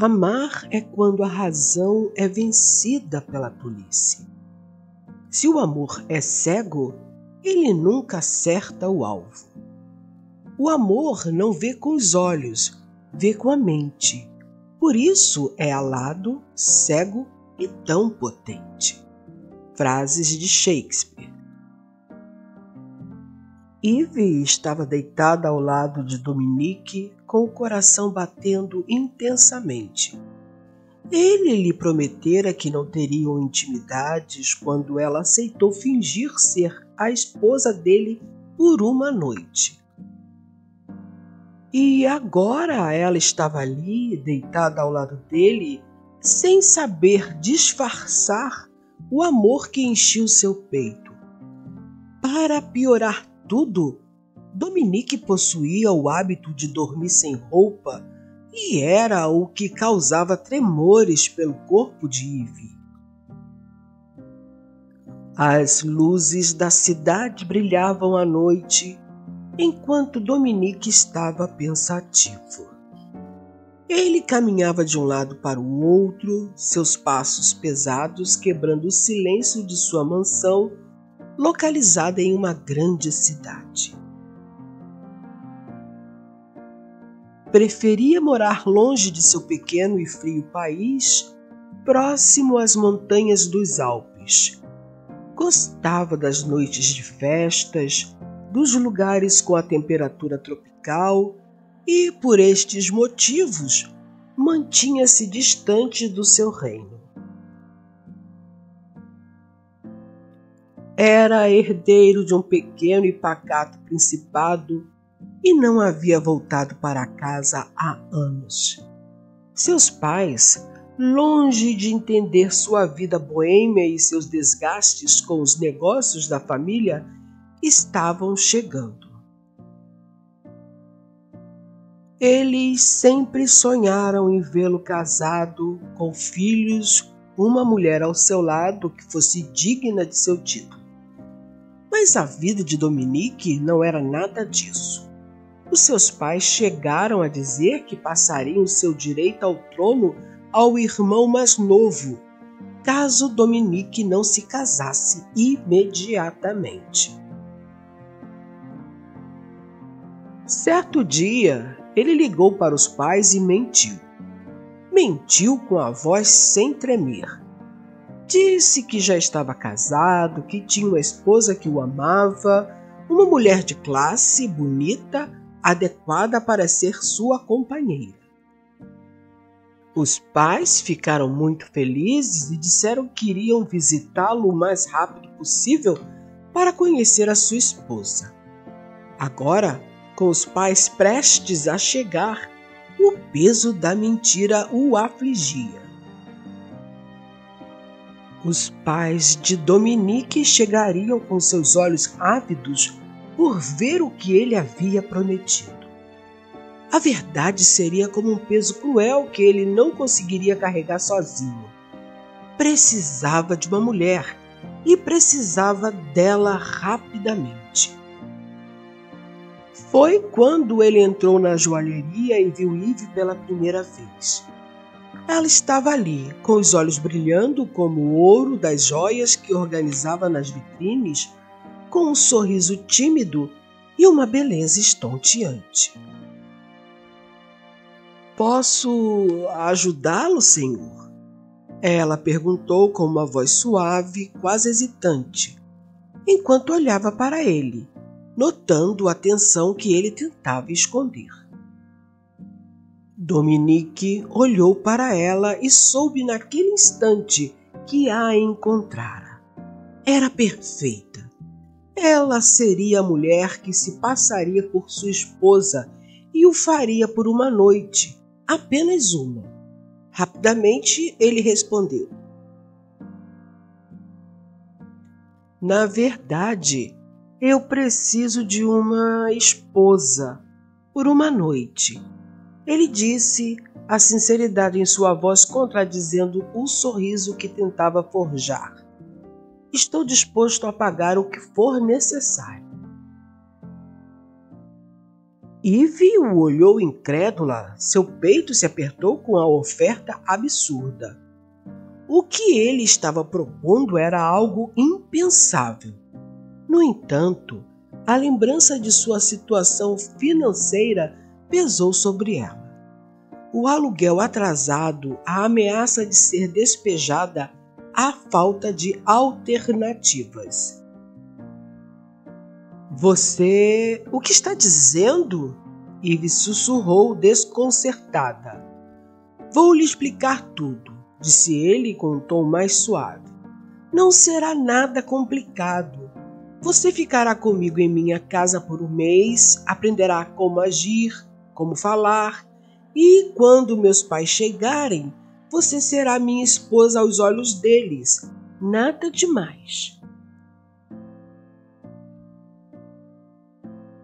Amar é quando a razão é vencida pela tolice. Se o amor é cego, ele nunca acerta o alvo. O amor não vê com os olhos, vê com a mente. Por isso é alado, cego e tão potente. Frases de Shakespeare. Eve estava deitada ao lado de Dominique, com o coração batendo intensamente. Ele lhe prometera que não teriam intimidades quando ela aceitou fingir ser a esposa dele por uma noite. E agora ela estava ali, deitada ao lado dele, sem saber disfarçar o amor que enchia o seu peito. Para piorar tudo, Dominique possuía o hábito de dormir sem roupa e era o que causava tremores pelo corpo de Eve. As luzes da cidade brilhavam à noite, enquanto Dominique estava pensativo. Ele caminhava de um lado para o outro, seus passos pesados quebrando o silêncio de sua mansão, localizada em uma grande cidade. Preferia morar longe de seu pequeno e frio país, próximo às montanhas dos Alpes. Gostava das noites de festas, dos lugares com a temperatura tropical e, por estes motivos, mantinha-se distante do seu reino. Era herdeiro de um pequeno e pacato principado e não havia voltado para casa há anos. Seus pais, longe de entender sua vida boêmia e seus desgastes com os negócios da família, estavam chegando. Eles sempre sonharam em vê-lo casado, com filhos, uma mulher ao seu lado que fosse digna de seu título. Mas a vida de Dominique não era nada disso. Os seus pais chegaram a dizer que passariam seu direito ao trono ao irmão mais novo, caso Dominique não se casasse imediatamente. Certo dia, ele ligou para os pais e mentiu. Mentiu com a voz sem tremer. Disse que já estava casado, que tinha uma esposa que o amava, uma mulher de classe, bonita, adequada para ser sua companheira. Os pais ficaram muito felizes e disseram que iriam visitá-lo o mais rápido possível para conhecer a sua esposa. Agora, com os pais prestes a chegar, o peso da mentira o afligia. Os pais de Dominique chegariam com seus olhos ávidos por ver o que ele havia prometido. A verdade seria como um peso cruel que ele não conseguiria carregar sozinho. Precisava de uma mulher e precisava dela rapidamente. Foi quando ele entrou na joalheria e viu Eve pela primeira vez. Ela estava ali, com os olhos brilhando como o ouro das joias que organizava nas vitrines, com um sorriso tímido e uma beleza estonteante. "Posso ajudá-lo, senhor?" Ela perguntou com uma voz suave, quase hesitante, enquanto olhava para ele, notando a tensão que ele tentava esconder. Dominique olhou para ela e soube naquele instante que a encontrara. Era perfeita. Ela seria a mulher que se passaria por sua esposa e o faria por uma noite, apenas uma. Rapidamente ele respondeu: "Na verdade, eu preciso de uma esposa por uma noite." Ele disse, a sinceridade em sua voz contradizendo o sorriso que tentava forjar. "Estou disposto a pagar o que for necessário." Eve o olhou incrédula, seu peito se apertou com a oferta absurda. O que ele estava propondo era algo impensável. No entanto, a lembrança de sua situação financeira pesou sobre ela. O aluguel atrasado, a ameaça de ser despejada, a falta de alternativas. Você... o que está dizendo? Eve sussurrou desconcertada. Vou lhe explicar tudo, disse ele com um tom mais suave. Não será nada complicado. Você ficará comigo em minha casa por um mês, aprenderá como agir, como falar, e quando meus pais chegarem, você será minha esposa aos olhos deles. Nada demais.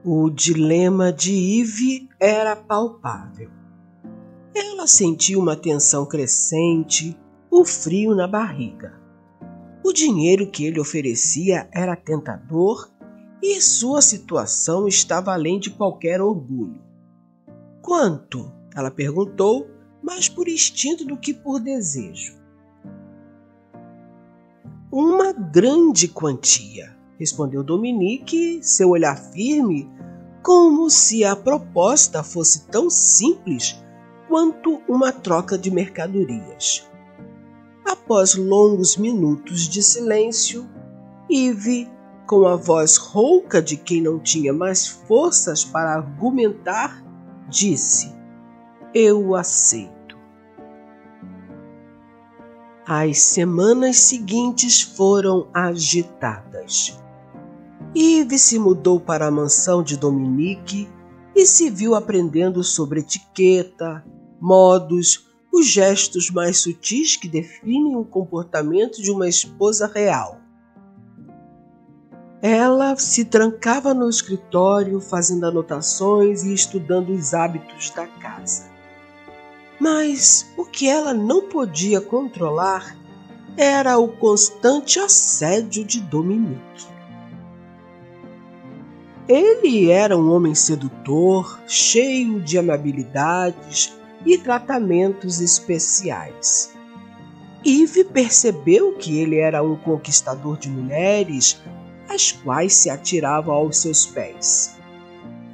O dilema de Eve era palpável. Ela sentiu uma tensão crescente, o frio na barriga. O dinheiro que ele oferecia era tentador e sua situação estava além de qualquer orgulho. Quanto? Ela perguntou, mais por instinto do que por desejo. Uma grande quantia, respondeu Dominique, seu olhar firme, como se a proposta fosse tão simples quanto uma troca de mercadorias. Após longos minutos de silêncio, Eve, com a voz rouca de quem não tinha mais forças para argumentar, disse: Eu aceito. As semanas seguintes foram agitadas. Eve se mudou para a mansão de Dominique e se viu aprendendo sobre etiqueta, modos, os gestos mais sutis que definem o comportamento de uma esposa real. Ela se trancava no escritório, fazendo anotações e estudando os hábitos da casa. Mas o que ela não podia controlar era o constante assédio de Dominique. Ele era um homem sedutor, cheio de amabilidades e tratamentos especiais. Eve percebeu que ele era um conquistador de mulheres, as quais se atiravam aos seus pés.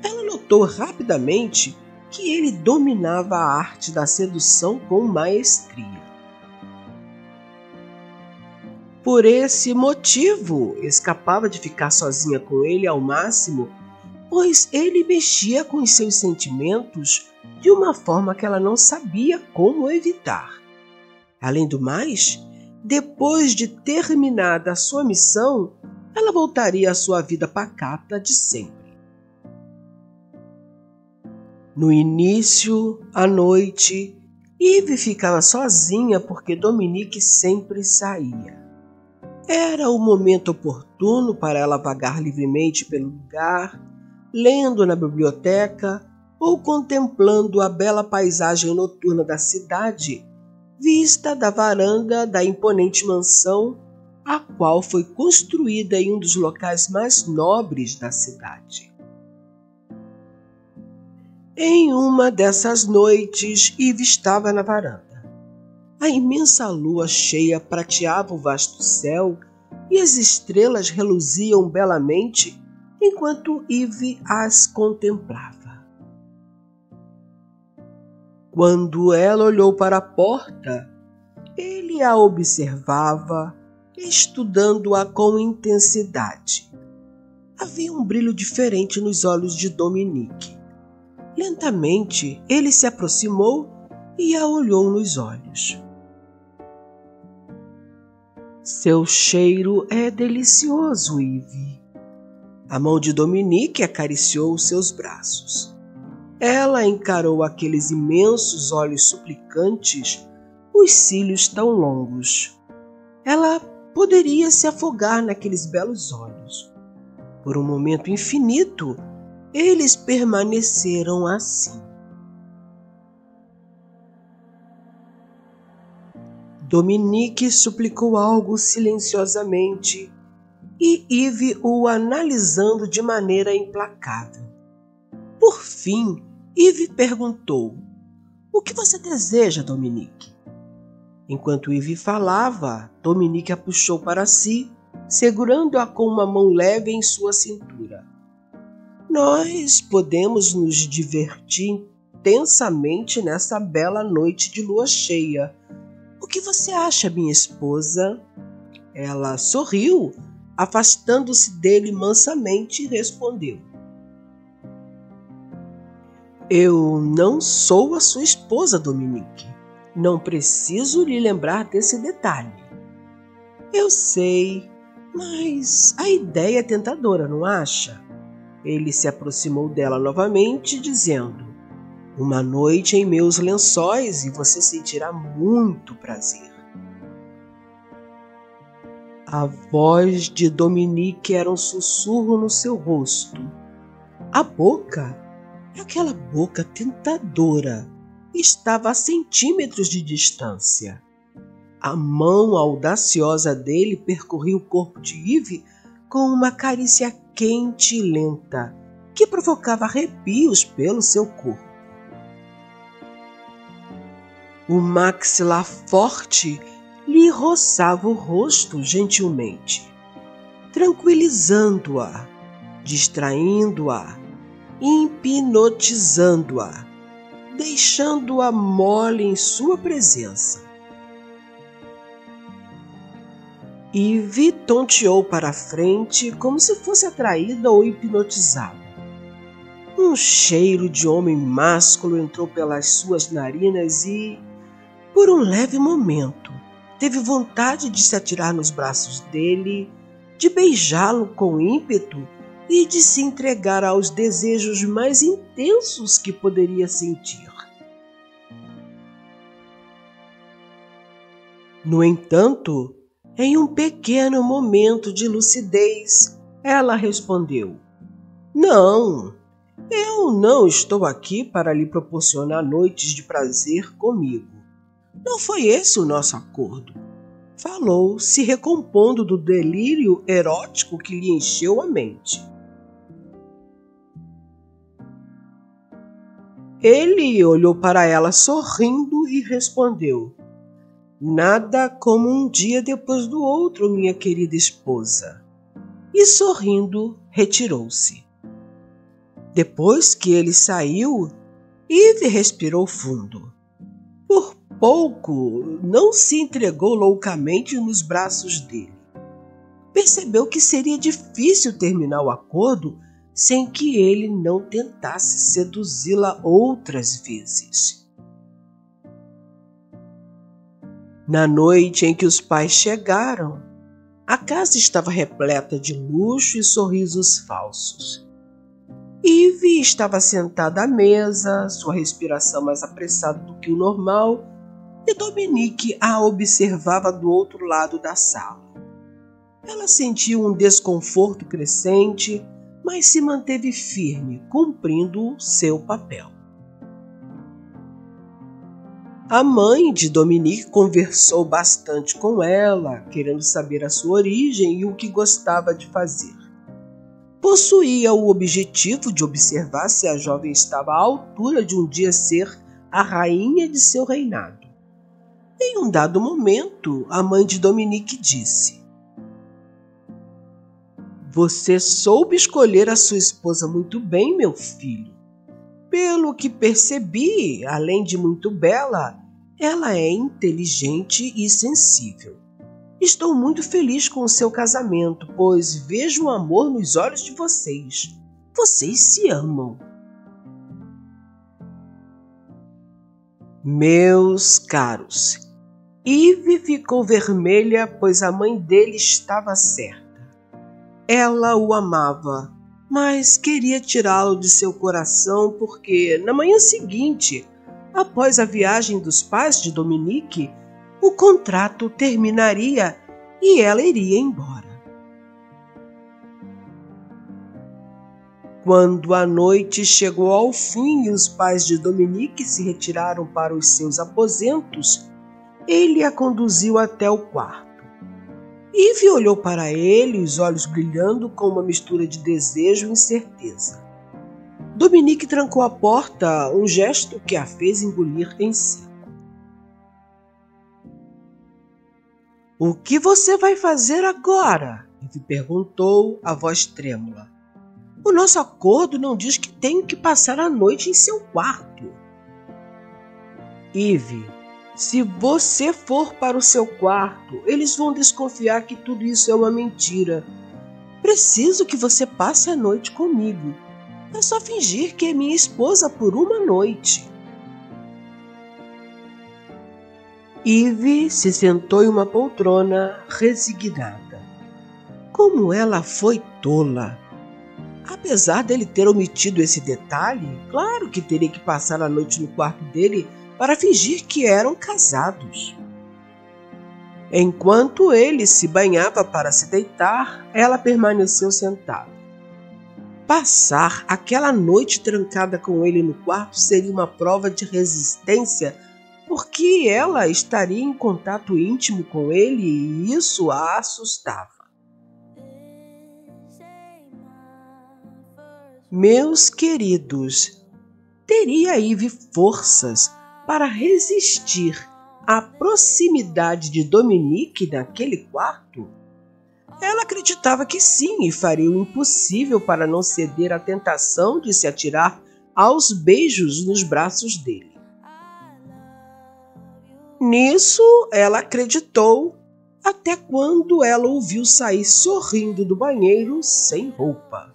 Ela notou rapidamente que ele dominava a arte da sedução com maestria. Por esse motivo, escapava de ficar sozinha com ele ao máximo, pois ele mexia com os seus sentimentos de uma forma que ela não sabia como evitar. Além do mais, depois de terminada a sua missão, ela voltaria à sua vida pacata de sempre. No início, à noite, Eve ficava sozinha porque Dominique sempre saía. Era o momento oportuno para ela vagar livremente pelo lugar, lendo na biblioteca ou contemplando a bela paisagem noturna da cidade, vista da varanda da imponente mansão, a qual foi construída em um dos locais mais nobres da cidade. Em uma dessas noites, Eve estava na varanda. A imensa lua cheia prateava o vasto céu e as estrelas reluziam belamente enquanto Eve as contemplava. Quando ela olhou para a porta, ele a observava, estudando-a com intensidade. Havia um brilho diferente nos olhos de Dominique. Lentamente, ele se aproximou e a olhou nos olhos. Seu cheiro é delicioso, Eve. A mão de Dominique acariciou seus braços. Ela encarou aqueles imensos olhos suplicantes, os cílios tão longos. Ela poderia se afogar naqueles belos olhos. Por um momento infinito, eles permaneceram assim. Dominique suplicou algo silenciosamente e Eve o analisando de maneira implacável. Por fim, Yves perguntou: "O que você deseja, Dominique?" Enquanto Yves falava, Dominique a puxou para si, segurando-a com uma mão leve em sua cintura. "Nós podemos nos divertir intensamente nessa bela noite de lua cheia. O que você acha, minha esposa?" Ela sorriu, afastando-se dele mansamente, e respondeu: "Eu não sou a sua esposa, Dominique. Não preciso lhe lembrar desse detalhe." "Eu sei, mas a ideia é tentadora, não acha?" Ele se aproximou dela novamente, dizendo: "Uma noite em meus lençóis e você sentirá muito prazer." A voz de Dominique era um sussurro no seu rosto. A boca, aquela boca tentadora, estava a centímetros de distância. A mão audaciosa dele percorria o corpo de Yves com uma carícia quente e lenta, que provocava arrepios pelo seu corpo. O maxilar forte lhe roçava o rosto gentilmente, tranquilizando-a, distraindo-a, hipnotizando-a, deixando-a mole em sua presença. Yves tonteou para a frente como se fosse atraída ou hipnotizada. Um cheiro de homem másculo entrou pelas suas narinas e, por um leve momento, teve vontade de se atirar nos braços dele, de beijá-lo com ímpeto e de se entregar aos desejos mais intensos que poderia sentir. No entanto, em um pequeno momento de lucidez, ela respondeu: "Não, eu não estou aqui para lhe proporcionar noites de prazer comigo. Não foi esse o nosso acordo." Falou, se recompondo do delírio erótico que lhe encheu a mente. Ele olhou para ela sorrindo e respondeu: "Nada como um dia depois do outro, minha querida esposa." E sorrindo, retirou-se. Depois que ele saiu, Yves respirou fundo. Por pouco não se entregou loucamente nos braços dele. Percebeu que seria difícil terminar o acordo sem que ele não tentasse seduzi-la outras vezes. Na noite em que os pais chegaram, a casa estava repleta de luxo e sorrisos falsos. Yves estava sentada à mesa, sua respiração mais apressada do que o normal, e Dominique a observava do outro lado da sala. Ela sentiu um desconforto crescente, mas se manteve firme, cumprindo seu papel. A mãe de Dominique conversou bastante com ela, querendo saber a sua origem e o que gostava de fazer. Possuía o objetivo de observar se a jovem estava à altura de um dia ser a rainha de seu reinado. Em um dado momento, a mãe de Dominique disse: "Você soube escolher a sua esposa muito bem, meu filho. Pelo que percebi, além de muito bela, ela é inteligente e sensível. Estou muito feliz com o seu casamento, pois vejo o amor nos olhos de vocês. Vocês se amam." Meus caros, Yves ficou vermelha, pois a mãe dele estava certa. Ela o amava, mas queria tirá-lo de seu coração porque, na manhã seguinte, após a viagem dos pais de Dominique, o contrato terminaria e ela iria embora. Quando a noite chegou ao fim e os pais de Dominique se retiraram para os seus aposentos, ele a conduziu até o quarto. Yves olhou para ele, os olhos brilhando com uma mistura de desejo e incerteza. Dominique trancou a porta, um gesto que a fez engolir em seco. O que você vai fazer agora? Eve perguntou, a voz trêmula. O nosso acordo não diz que tenho que passar a noite em seu quarto. Eve, se você for para o seu quarto, eles vão desconfiar que tudo isso é uma mentira. Preciso que você passe a noite comigo. É só fingir que é minha esposa por uma noite. Eve se sentou em uma poltrona resignada. Como ela foi tola! Apesar dele ter omitido esse detalhe, claro que teria que passar a noite no quarto dele para fingir que eram casados. Enquanto ele se banhava para se deitar, ela permaneceu sentada. Passar aquela noite trancada com ele no quarto seria uma prova de resistência, porque ela estaria em contato íntimo com ele e isso a assustava. Meus queridos, teria Eve forças para resistir à proximidade de Dominique naquele quarto? Ela acreditava que sim e faria o impossível para não ceder à tentação de se atirar aos beijos nos braços dele. Nisso, ela acreditou até quando ela o viu sair sorrindo do banheiro sem roupa.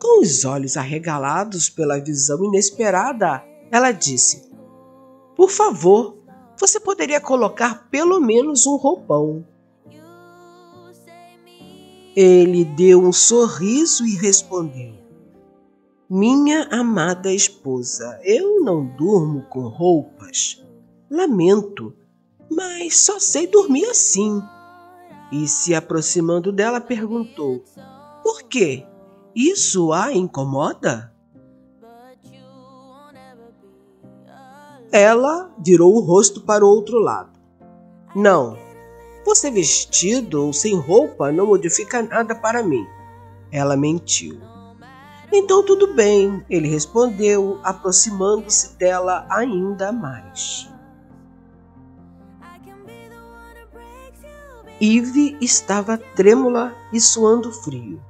Com os olhos arregalados pela visão inesperada, ela disse: Por favor, você poderia colocar pelo menos um roupão. Ele deu um sorriso e respondeu: Minha amada esposa, eu não durmo com roupas. Lamento, mas só sei dormir assim. E se aproximando dela, perguntou: Por quê? Isso a incomoda? Ela virou o rosto para o outro lado. Não, você vestido ou sem roupa não modifica nada para mim. Ela mentiu. Então tudo bem, ele respondeu, aproximando-se dela ainda mais. Eve estava trêmula e suando frio.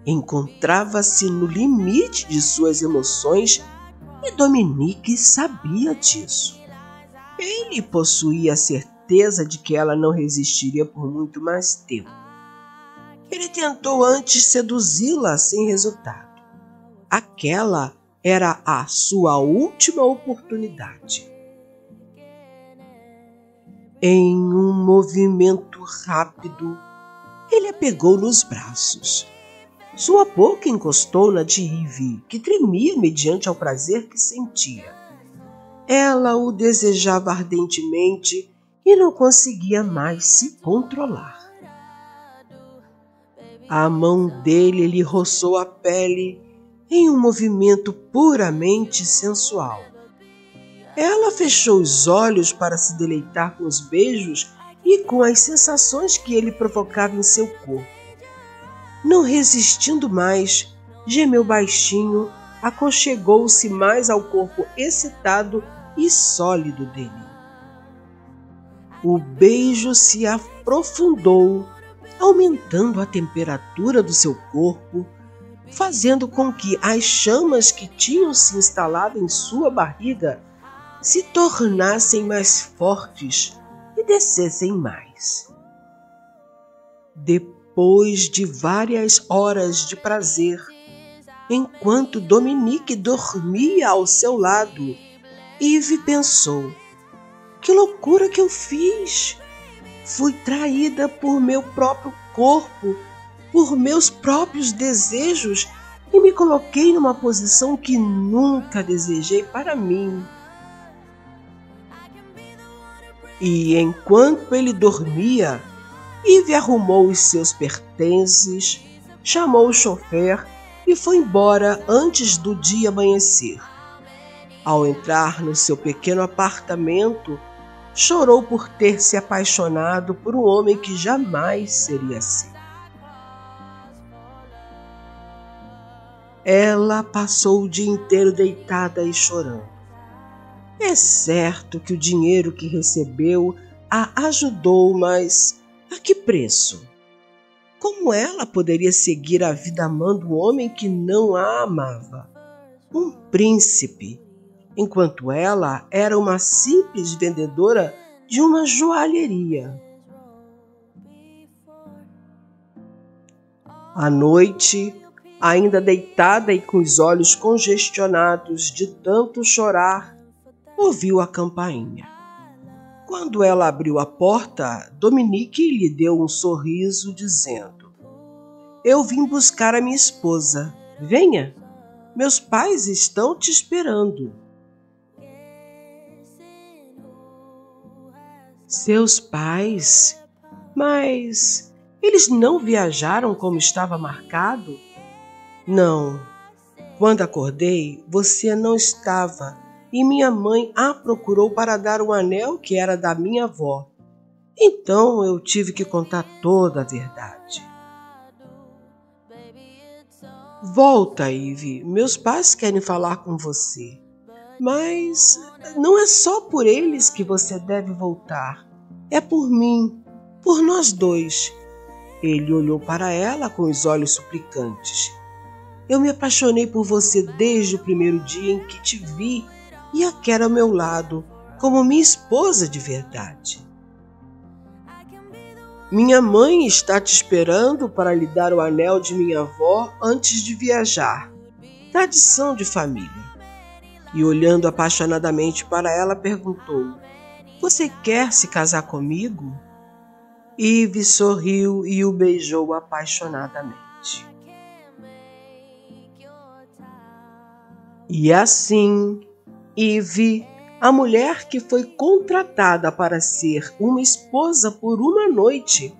Encontrava-se no limite de suas emoções e Dominique sabia disso. Ele possuía a certeza de que ela não resistiria por muito mais tempo. Ele tentou antes seduzi-la sem resultado. Aquela era a sua última oportunidade. Em um movimento rápido, ele a pegou nos braços. Sua boca encostou na de Eve, que tremia mediante ao prazer que sentia. Ela o desejava ardentemente e não conseguia mais se controlar. A mão dele lhe roçou a pele em um movimento puramente sensual. Ela fechou os olhos para se deleitar com os beijos e com as sensações que ele provocava em seu corpo. Não resistindo mais, gemeu baixinho, aconchegou-se mais ao corpo excitado e sólido dele. O beijo se aprofundou, aumentando a temperatura do seu corpo, fazendo com que as chamas que tinham se instalado em sua barriga se tornassem mais fortes e descessem mais. Depois de várias horas de prazer, enquanto Dominique dormia ao seu lado, Eve pensou: que loucura que eu fiz! Fui traída por meu próprio corpo, por meus próprios desejos e me coloquei numa posição que nunca desejei para mim. E enquanto ele dormia, Eve arrumou os seus pertences, chamou o chofer e foi embora antes do dia amanhecer. Ao entrar no seu pequeno apartamento, chorou por ter se apaixonado por um homem que jamais seria seu. Ela passou o dia inteiro deitada e chorando. É certo que o dinheiro que recebeu a ajudou, mas a que preço? Como ela poderia seguir a vida amando um homem que não a amava? Um príncipe, enquanto ela era uma simples vendedora de uma joalheria. À noite, ainda deitada e com os olhos congestionados de tanto chorar, ouviu a campainha. Quando ela abriu a porta, Dominique lhe deu um sorriso, dizendo: "Eu vim buscar a minha esposa. Venha, meus pais estão te esperando." Seus pais? Mas eles não viajaram como estava marcado? Não. Quando acordei, você não estava e minha mãe a procurou para dar um anel que era da minha avó. Então eu tive que contar toda a verdade. Volta, Ivy. Meus pais querem falar com você. Mas não é só por eles que você deve voltar. É por mim, por nós dois. Ele olhou para ela com os olhos suplicantes. Eu me apaixonei por você desde o primeiro dia em que te vi e a quero ao meu lado, como minha esposa de verdade. Minha mãe está te esperando para lhe dar o anel de minha avó antes de viajar. Tradição de família. E olhando apaixonadamente para ela, perguntou: "Você quer se casar comigo?" Ivy sorriu e o beijou apaixonadamente. E assim, Ivy, a mulher que foi contratada para ser uma esposa por uma noite,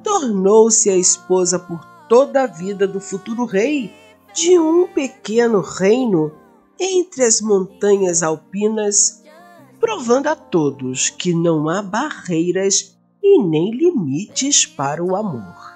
tornou-se a esposa por toda a vida do futuro rei de um pequeno reino entre as montanhas alpinas, provando a todos que não há barreiras e nem limites para o amor.